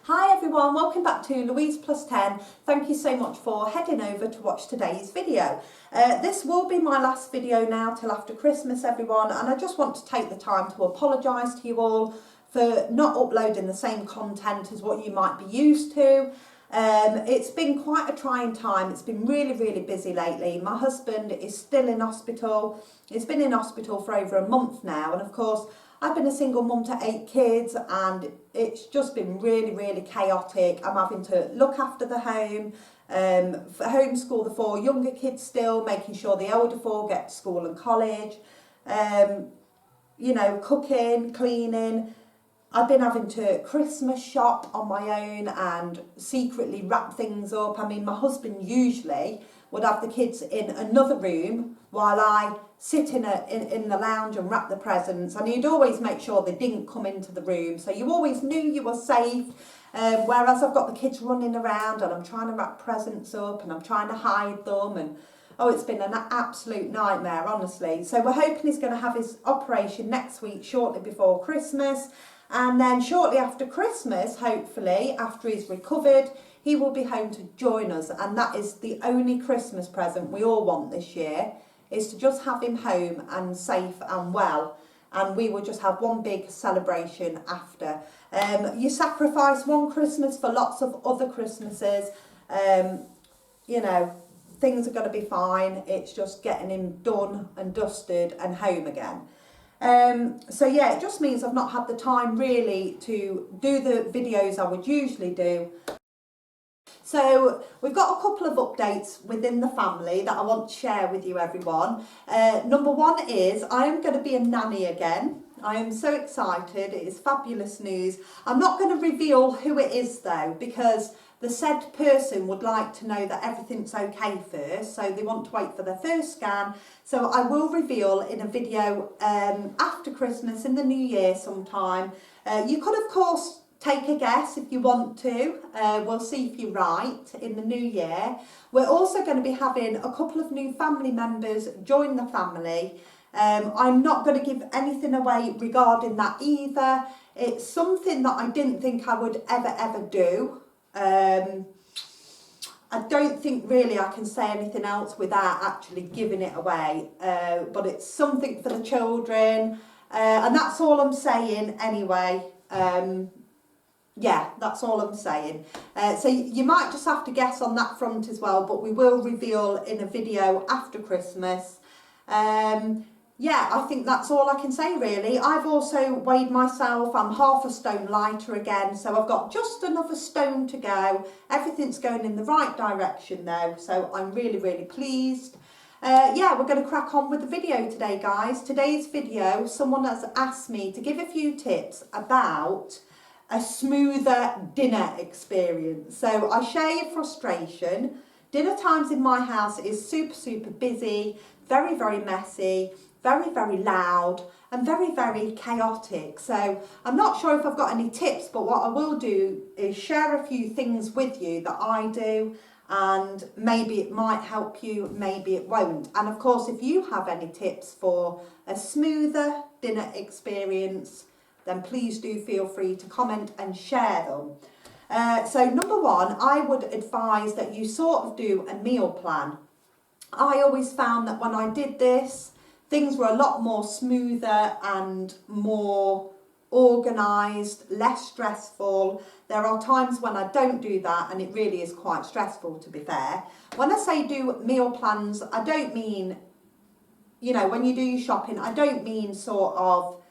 Hi everyone, welcome back to Louise Plus 10. Thank you so much for heading over to watch today's video. This will be my last video now till after Christmas everyone, and I just want to take the time to apologise to you all for not uploading the same content as what you might be used to. It's been quite a trying time. It's been really busy lately. My husband is still in hospital. He's been in hospital for over a month now, and of course I've been a single mum to 8 kids and it's just been really chaotic. I'm having to look after the home, homeschool the 4 younger kids still, making sure the older 4 get to school and college, you know, cooking, cleaning. I've been having to Christmas shop on my own and secretly wrap things up. I mean, my husband usually would have the kids in another room while I sit in the lounge and wrap the presents, and he'd always make sure they didn't come into the room, so you always knew you were safe. Whereas I've got the kids running around and I'm trying to wrap presents up and I'm trying to hide them, and oh, it's been an absolute nightmare, honestly. So we're hoping he's going to have his operation next week, shortly before Christmas. And then shortly after Christmas, hopefully, after he's recovered, he will be home to join us. And that is the only Christmas present we all want this year, is to just have him home and safe and well. And we will just have one big celebration after. You sacrifice one Christmas for lots of other Christmases. You know, things are going to be fine. It's just getting him done and dusted and home again. So yeah, it just means I've not had the time really to do the videos I would usually do. So we've got a couple of updates within the family that I want to share with you everyone. Number one is I am going to be a nanny again. I am so excited. It is fabulous news. I'm not going to reveal who it is though, because the said person would like to know that everything's okay first, so they want to wait for their first scan. So I will reveal in a video after Christmas, in the new year sometime. You could of course take a guess if you want to. We'll see if you're right in the new year. We're also going to be having a couple of new family members join the family. I'm not going to give anything away regarding that either. It's something that I didn't think I would ever do. I don't think really I can say anything else without actually giving it away, but it's something for the children, and that's all I'm saying anyway. Yeah, that's all I'm saying. So you might just have to guess on that front as well, but we will reveal in a video after Christmas. Yeah, I think that's all I can say really. I've also weighed myself. I'm half a stone lighter again, so I've got just another stone to go. Everything's going in the right direction though, so I'm really pleased. Yeah, we're going to crack on with the video today, guys. Today's video, someone has asked me to give a few tips about a smoother dinner experience. So I share your frustration. Dinner times in my house is super busy, very messy, very loud and very chaotic. So I'm not sure if I've got any tips, but what I will do is share a few things with you that I do, and maybe it might help you, maybe it won't. And of course, if you have any tips for a smoother dinner experience, then please do feel free to comment and share them. So number one, I would advise that you sort of do a meal plan. I always found that when I did this, things were a lot more smoother and more organised, less stressful. There are times when I don't do that and it really is quite stressful, to be fair. When I say do meal plans, I don't mean, you know, when you do your shopping, I don't mean sort of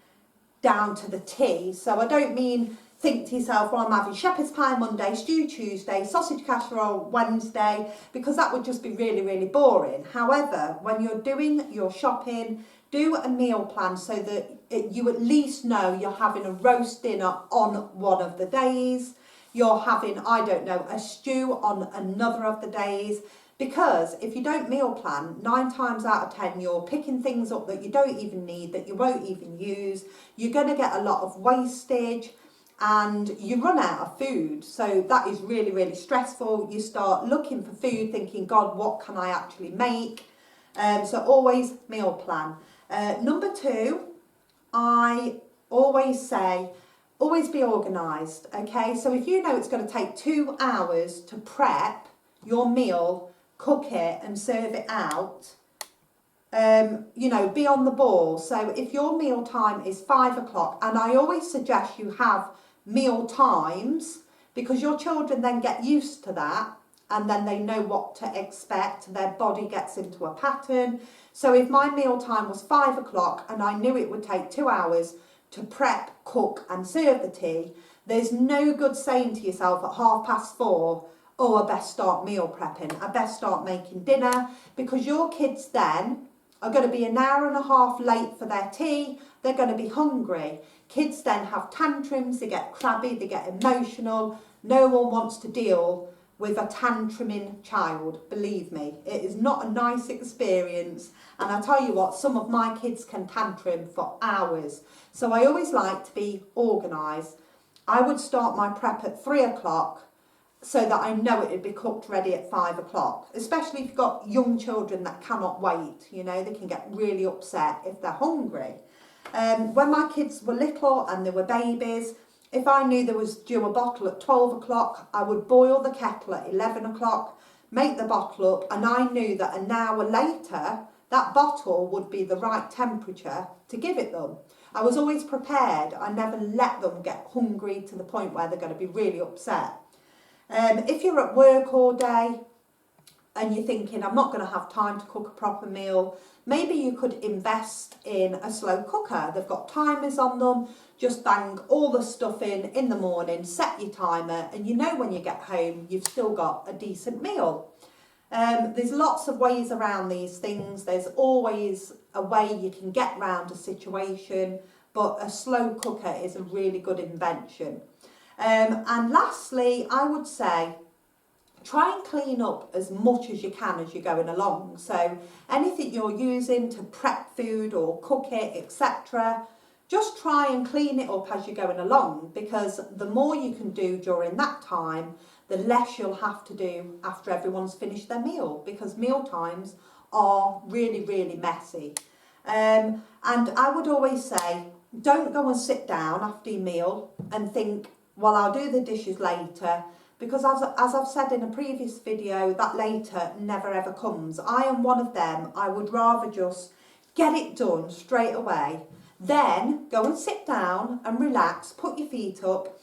down to the T. So I don't mean think to yourself, well, I'm having shepherd's pie Monday, stew Tuesday, sausage casserole Wednesday, because that would just be really boring. However, when you're doing your shopping, do a meal plan so that you at least know you're having a roast dinner on one of the days, you're having, I don't know, a stew on another of the days. Because if you don't meal plan, 9 times out of 10, you're picking things up that you don't even need, that you won't even use. You're going to get a lot of wastage and you run out of food. So that is really stressful. You start looking for food, thinking, God, what can I actually make? So always meal plan. Number 2, I always say, always be organised, okay? So if you know it's going to take 2 hours to prep your meal, cook it and serve it out, you know, be on the ball. So if your meal time is 5 o'clock, and I always suggest you have meal times, because your children then get used to that and then they know what to expect. Their body gets into a pattern. So if my meal time was 5 o'clock and I knew it would take 2 hours to prep, cook and serve the tea, there's no good saying to yourself at 4:30, oh, I best start meal prepping, I best start making dinner, because your kids then are going to be an hour and a half late for their tea, they're going to be hungry. Kids then have tantrums, they get crabby, they get emotional. No one wants to deal with a tantruming child, believe me. It is not a nice experience. And I tell you what, some of my kids can tantrum for hours. So I always like to be organised. I would start my prep at 3 o'clock so that I know it would be cooked ready at 5 o'clock, especially if you've got young children that cannot wait. You know, they can get really upset if they're hungry. When my kids were little and they were babies, if I knew there was due a bottle at 12 o'clock, I would boil the kettle at 11 o'clock, make the bottle up, and I knew that an hour later, that bottle would be the right temperature to give it them. I was always prepared. I never let them get hungry to the point where they're going to be really upset. If you're at work all day and you're thinking, I'm not going to have time to cook a proper meal, maybe you could invest in a slow cooker. They've got timers on them. Just bang all the stuff in the morning, set your timer, and you know when you get home, you've still got a decent meal. There's lots of ways around these things. There's always a way you can get around a situation, but a slow cooker is a really good invention. And lastly, I would say, try and clean up as much as you can as you're going along. So anything you're using to prep food or cook it, etc., just try and clean it up as you're going along, because the more you can do during that time, the less you'll have to do after everyone's finished their meal, because meal times are really, really messy. And I would always say, don't go and sit down after your meal and think, well, I'll do the dishes later, because as I've said in a previous video, that later never ever comes. I am one of them. I would rather just get it done straight away, then go and sit down and relax, put your feet up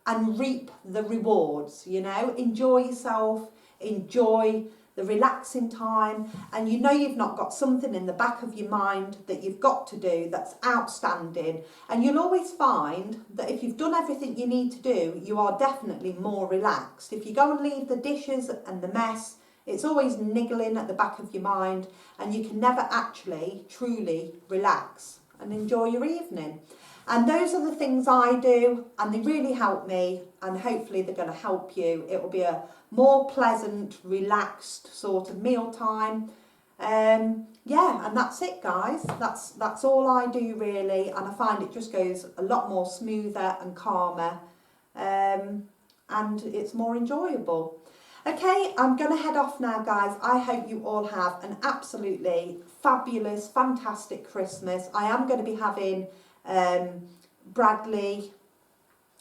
and reap the rewards, you know. Enjoy yourself, enjoy the relaxing time, and you know you've not got something in the back of your mind that you've got to do that's outstanding. And you'll always find that if you've done everything you need to do, you are definitely more relaxed. If you go and leave the dishes and the mess, it's always niggling at the back of your mind, and you can never actually truly relax and enjoy your evening. And those are the things I do, and they really help me, and hopefully they're going to help you. It will be a more pleasant, relaxed sort of meal time. Yeah, and that's it, guys. That's all I do really, and I find it just goes a lot more smoother and calmer, and it's more enjoyable. Okay, I'm going to head off now, guys. I hope you all have an absolutely fabulous, fantastic Christmas. I am going to be having Bradley,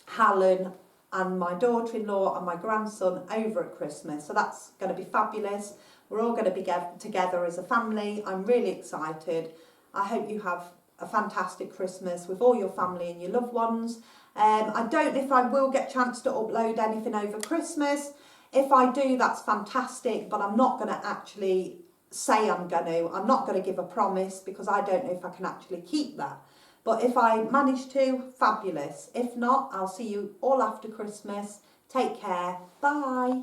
Hallen and my daughter-in-law and my grandson over at Christmas, so that's going to be fabulous. We're all going to be together as a family. I'm really excited. I hope you have a fantastic Christmas with all your family and your loved ones. I don't know if I will get a chance to upload anything over Christmas. If I do, that's fantastic, but I'm not going to actually say I'm going to. I'm not going to give a promise, because I don't know if I can actually keep that. But if I manage to, fabulous. If not, I'll see you all after Christmas. Take care. Bye.